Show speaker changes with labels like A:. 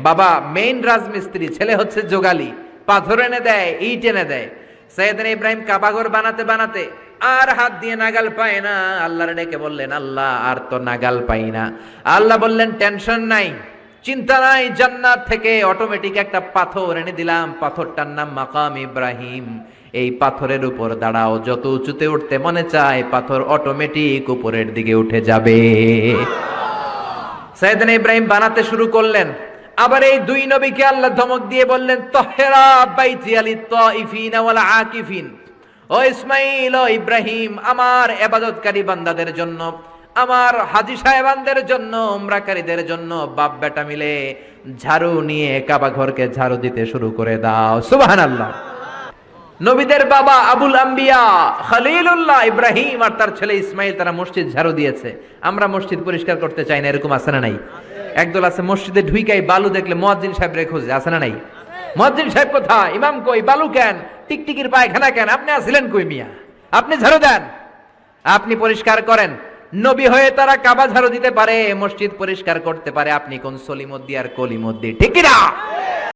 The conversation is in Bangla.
A: বাবা মেইন রাজমিস্ত্রি, ছেলে হচ্ছে যোগালি, পাথর এনে দেয়, ইট এনে দেয়। সাইয়েদনা ইব্রাহিম কাবাঘর বানাতে বানাতে আর হাত দিয়ে নাগাল পায় না। আল্লাহর ডেকে বললেন, আল্লাহ আর তো নাগাল পাই না। আল্লাহ বললেন, টেনশন নাই, চিন্তা নাই, জান্নাত থেকে অটোমেটিক একটা পাথর এনে দিলাম, পাথরটার নাম মাকাম ইব্রাহিম। এই পাথরের উপর দাঁড়াও, যত উঁচুতে উঠতে মনে চায় পাথর অটোমেটিক উপরের দিকে উঠে যাবে। সাইয়েদনা ইব্রাহিম বানাতে শুরু করলেন। আবার এই দুই নবীকে আল্লাহ ধমক দিয়ে বললেন, তাহরা বাইতিয়া লিত-তাইফিন ওয়াল আকিফিন। ও ইসমাঈল, ও ইব্রাহিম, আমার ইবাদতকারী বান্দাদের জন্য, আমার হাজী সাহেবানদের জন্য, উমরাকারীদের জন্য বাপ বেটা মিলে ঝাড়ু নিয়ে কাবা ঘরকে ঝাড়ু দিতে শুরু করে দাও। সুবহানাল্লাহ। নবীদের বাবা আবুল আম্বিয়া খলিলুল্লাহ ইব্রাহিম আর তার ছেলে ইসমাইল তারা মসজিদ ঝাড়ু দিয়েছে। আমরা মসজিদ পরিষ্কার করতে চাই না, এরকম আছে না নাই? একদল আছে মসজিদে ঢুইকাই বালু দেখলে মুয়াজ্জিন সাহেব রে খোঁজে, আছে না নাই? মুয়াজ্জিন সাহেব কোথায়, ইমাম কই, বালু কেন, টিকটিকির পায়খানা কেন, আপনি আছিলেন কই মিয়া? আপনি ঝাড়ু দেন, আপনি পরিষ্কার করেন। নবী হয়ে তারা কাবা ঝাড়ু দিতে পারে, মসজিদ পরিষ্কার করতে পারে, আপনি কোন সলিমুদ্দি আর কলিমুদ্দি, ঠিক কি না?